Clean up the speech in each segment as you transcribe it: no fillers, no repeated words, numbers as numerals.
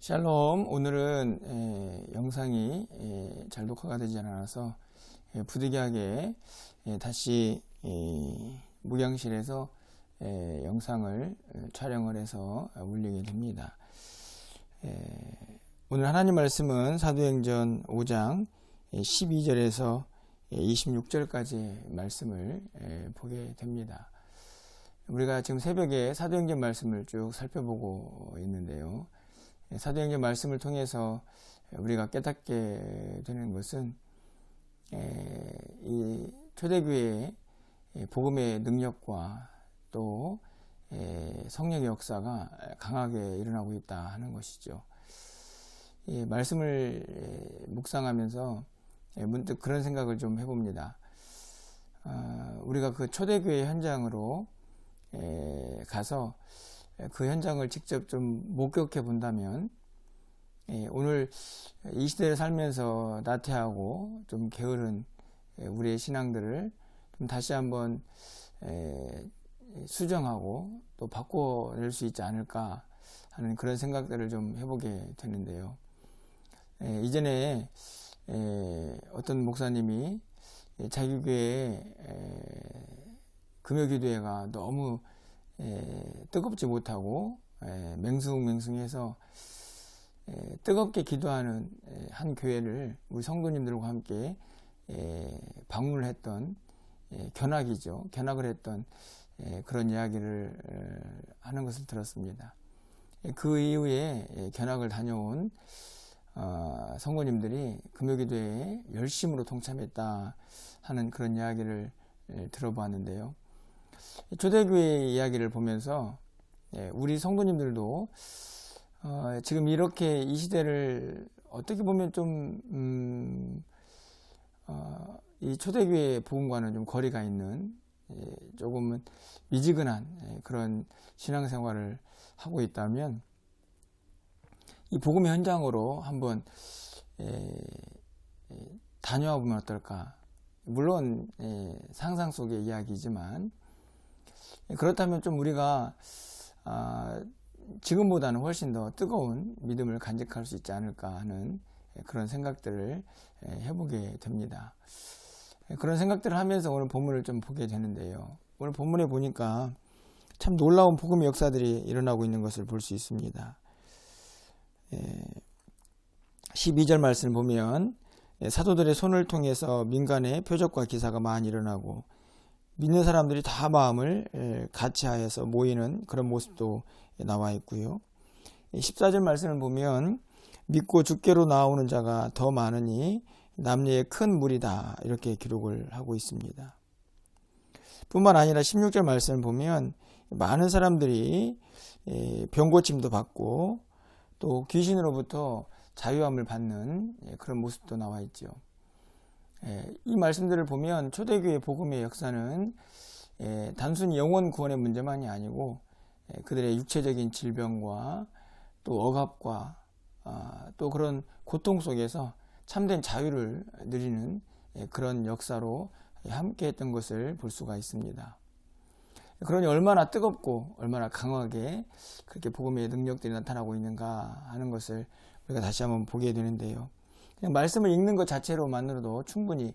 샬롬. 오늘은 영상이 잘 녹화가 되지 않아서 부득이하게 다시 목양실에서 영상을 촬영을 해서 올리게 됩니다. 오늘 하나님 말씀은 사도행전 5장 12절에서 26절까지 말씀을 보게 됩니다. 우리가 지금 새벽에 사도행전 말씀을 쭉 살펴보고 있는데요. 사도행전 말씀을 통해서 우리가 깨닫게 되는 것은 이 초대교회의 복음의 능력과 또 성령의 역사가 강하게 일어나고 있다 하는 것이죠. 이 말씀을 묵상하면서 문득 그런 생각을 좀 해봅니다. 우리가 그 초대교회 현장으로 가서 그 현장을 직접 좀 목격해 본다면 오늘 이 시대를 살면서 나태하고 좀 게으른 우리의 신앙들을 좀 다시 한번 수정하고 또 바꿔낼 수 있지 않을까 하는 그런 생각들을 좀 해보게 되는데요. 이전에 어떤 목사님이 자기 교회에 금요기도회가 너무 뜨겁지 못하고 맹숭맹숭해서 뜨겁게 기도하는 한 교회를 우리 성도님들과 함께 방문을 했던 견학을 했던 그런 이야기를 하는 것을 들었습니다. 그 이후에 견학을 다녀온 성도님들이 금요기도회에 열심으로 동참했다 하는 그런 이야기를 들어보았는데요. 초대교회 이야기를 보면서 우리 성도님들도 지금 이렇게 이 시대를 어떻게 보면 좀 이 초대교회 복음과는 좀 거리가 있는 조금은 미지근한 그런 신앙생활을 하고 있다면 이 복음의 현장으로 한번 다녀와 보면 어떨까. 물론 상상 속의 이야기지만 그렇다면 좀 우리가 지금보다는 훨씬 더 뜨거운 믿음을 간직할 수 있지 않을까 하는 그런 생각들을 해보게 됩니다. 그런 생각들을 하면서 오늘 본문을 좀 보게 되는데요. 오늘 본문에 보니까 참 놀라운 복음의 역사들이 일어나고 있는 것을 볼 수 있습니다. 12절 말씀을 보면 사도들의 손을 통해서 민간의 표적과 기사가 많이 일어나고 믿는 사람들이 다 마음을 같이하여서 모이는 그런 모습도 나와 있고요. 14절 말씀을 보면 믿고 주께로 나오는 자가 더 많으니 남녀의 큰 무리다 이렇게 기록을 하고 있습니다. 뿐만 아니라 16절 말씀을 보면 많은 사람들이 병고침도 받고 또 귀신으로부터 자유함을 받는 그런 모습도 나와 있죠. 이 말씀들을 보면 초대교회 복음의 역사는 단순히 영혼 구원의 문제만이 아니고 그들의 육체적인 질병과 또 억압과 또 그런 고통 속에서 참된 자유를 누리는 그런 역사로 함께 했던 것을 볼 수가 있습니다. 그러니 얼마나 뜨겁고 얼마나 강하게 그렇게 복음의 능력들이 나타나고 있는가 하는 것을 우리가 다시 한번 보게 되는데요. 그냥 말씀을 읽는 것 자체로만으로도 충분히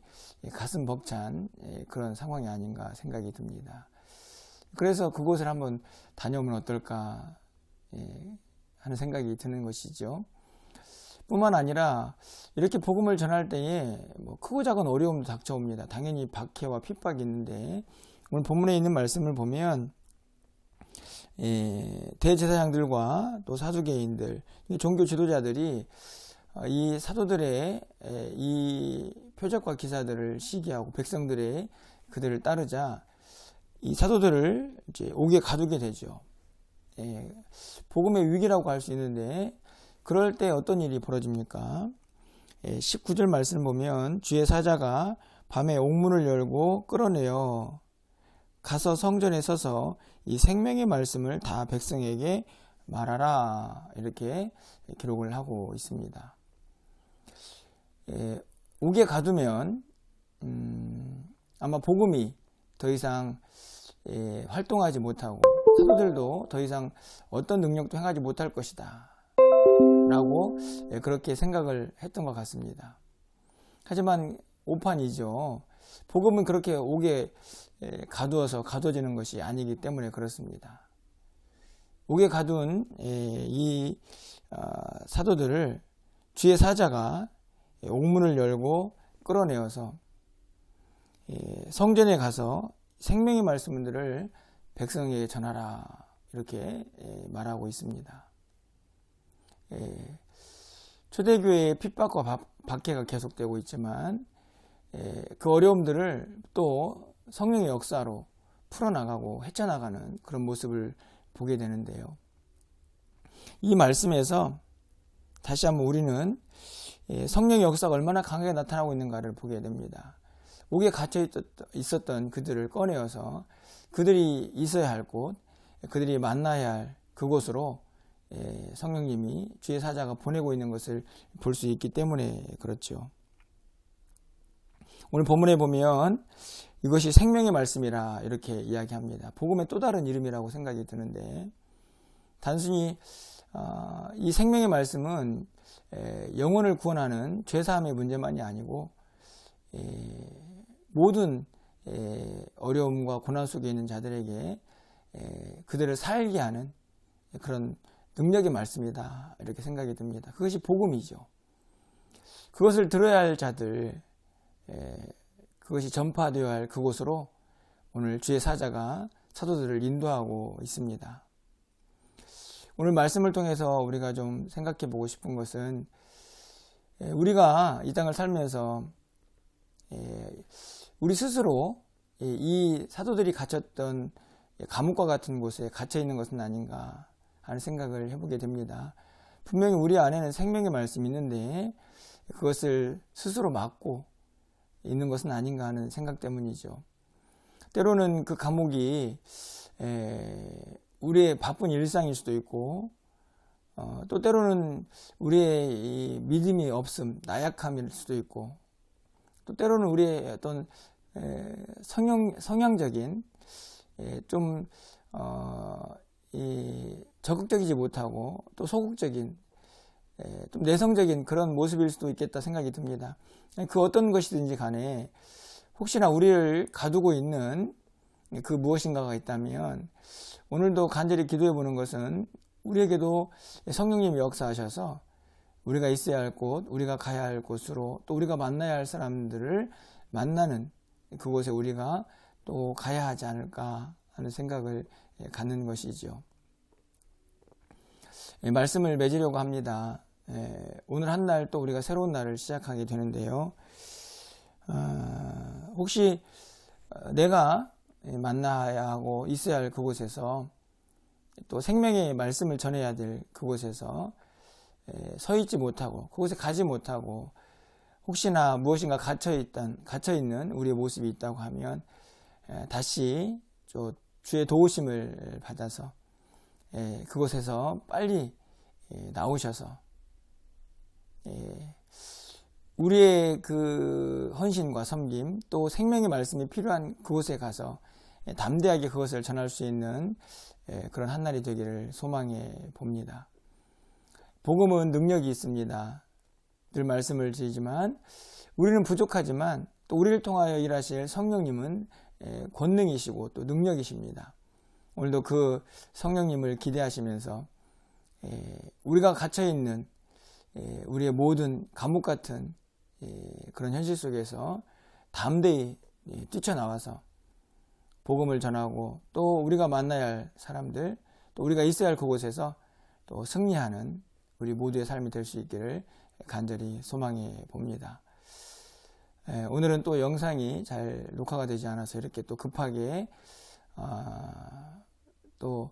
가슴 벅찬 그런 상황이 아닌가 생각이 듭니다. 그래서 그곳을 한번 다녀오면 어떨까 하는 생각이 드는 것이죠. 뿐만 아니라 이렇게 복음을 전할 때에 크고 작은 어려움도 닥쳐옵니다. 당연히 박해와 핍박이 있는데 오늘 본문에 있는 말씀을 보면 대제사장들과 또 사두개인들, 종교 지도자들이 이 사도들의 이 표적과 기사들을 시기하고 백성들의 그들을 따르자 이 사도들을 이제 옥에 가두게 되죠. 복음의 위기라고 할 수 있는데 그럴 때 어떤 일이 벌어집니까? 19절 말씀을 보면 주의 사자가 밤에 옥문을 열고 끌어내어 가서 성전에 서서 이 생명의 말씀을 다 백성에게 말하라 이렇게 기록을 하고 있습니다. 옥에 가두면 아마 복음이 더 이상 활동하지 못하고 사도들도 더 이상 어떤 능력도 행하지 못할 것이다. 라고 그렇게 생각을 했던 것 같습니다. 하지만 오판이죠. 복음은 그렇게 옥에 가두어서 가둬지는 것이 아니기 때문에 그렇습니다. 옥에 가둔 이 사도들을 주의 사자가 옥문을 열고 끌어내어서 성전에 가서 생명의 말씀들을 백성에게 전하라, 이렇게 말하고 있습니다. 초대교회의 핍박과 박해가 계속되고 있지만 그 어려움들을 또 성령의 역사로 풀어나가고 헤쳐나가는 그런 모습을 보게 되는데요. 이 말씀에서 다시 한번 우리는 성령의 역사가 얼마나 강하게 나타나고 있는가를 보게 됩니다. 옥에 갇혀 있었던 그들을 꺼내어서 그들이 있어야 할 곳, 그들이 만나야 할 그곳으로 성령님이 주의 사자가 보내고 있는 것을 볼 수 있기 때문에 그렇죠. 오늘 본문에 보면 이것이 생명의 말씀이라 이렇게 이야기합니다. 복음의 또 다른 이름이라고 생각이 드는데, 단순히 이 생명의 말씀은 영혼을 구원하는 죄사함의 문제만이 아니고 모든 어려움과 고난 속에 있는 자들에게 그들을 살게 하는 그런 능력의 말씀이다, 이렇게 생각이 듭니다. 그것이 복음이죠. 그것을 들어야 할 자들, 그것이 전파되어야 할 그곳으로 오늘 주의 사자가 사도들을 인도하고 있습니다. 오늘 말씀을 통해서 우리가 좀 생각해 보고 싶은 것은, 우리가 이 땅을 살면서 우리 스스로 이 사도들이 갇혔던 감옥과 같은 곳에 갇혀 있는 것은 아닌가 하는 생각을 해보게 됩니다. 분명히 우리 안에는 생명의 말씀이 있는데 그것을 스스로 막고 있는 것은 아닌가 하는 생각 때문이죠. 때로는 그 감옥이 우리의 바쁜 일상일 수도 있고, 또 때로는 우리의 이 믿음이 없음, 나약함일 수도 있고, 또 때로는 우리의 어떤 성향적인 좀 적극적이지 못하고 또 소극적인, 좀 내성적인 그런 모습일 수도 있겠다 생각이 듭니다. 그 어떤 것이든지 간에 혹시나 우리를 가두고 있는 그 무엇인가가 있다면 오늘도 간절히 기도해 보는 것은, 우리에게도 성령님이 역사하셔서 우리가 있어야 할 곳, 우리가 가야 할 곳으로, 또 우리가 만나야 할 사람들을 만나는 그곳에 우리가 또 가야 하지 않을까 하는 생각을 갖는 것이죠. 말씀을 맺으려고 합니다. 오늘 한 날 또 우리가 새로운 날을 시작하게 되는데요. 혹시 내가 만나야 하고 있어야 할 그곳에서, 또 생명의 말씀을 전해야 될 그곳에서 서 있지 못하고 그곳에 가지 못하고 혹시나 무엇인가 갇혀있는 우리의 모습이 있다고 하면 다시 주의 도우심을 받아서 그곳에서 빨리 나오셔서 우리의 그 헌신과 섬김, 또 생명의 말씀이 필요한 그곳에 가서 담대하게 그것을 전할 수 있는 그런 한날이 되기를 소망해 봅니다. 복음은 능력이 있습니다. 늘 말씀을 드리지만 우리는 부족하지만 또 우리를 통하여 일하실 성령님은 권능이시고 또 능력이십니다. 오늘도 그 성령님을 기대하시면서 우리가 갇혀있는 우리의 모든 감옥 같은 그런 현실 속에서 담대히 뛰쳐나와서 복음을 전하고, 또 우리가 만나야 할 사람들, 또 우리가 있어야 할 그곳에서 또 승리하는 우리 모두의 삶이 될 수 있기를 간절히 소망해 봅니다. 오늘은 또 영상이 잘 녹화가 되지 않아서 이렇게 또 급하게 또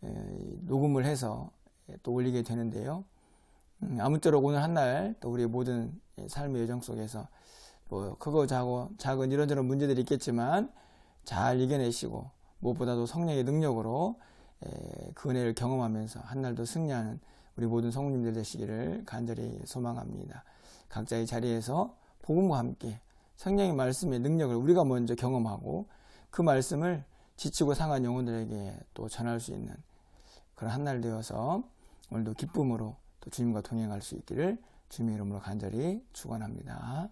녹음을 해서 또 올리게 되는데요. 아무쪼록 오늘 한 날 또 우리의 모든 삶의 여정 속에서 뭐 크고 작은 이런저런 문제들이 있겠지만 잘 이겨내시고, 무엇보다도 성령의 능력으로 그 은혜를 경험하면서 한 날도 승리하는 우리 모든 성도님들 되시기를 간절히 소망합니다. 각자의 자리에서 복음과 함께 성령의 말씀의 능력을 우리가 먼저 경험하고 그 말씀을 지치고 상한 영혼들에게 또 전할 수 있는 그런 한 날 되어서 오늘도 기쁨으로 또 주님과 동행할 수 있기를 주님의 이름으로 간절히 축원합니다.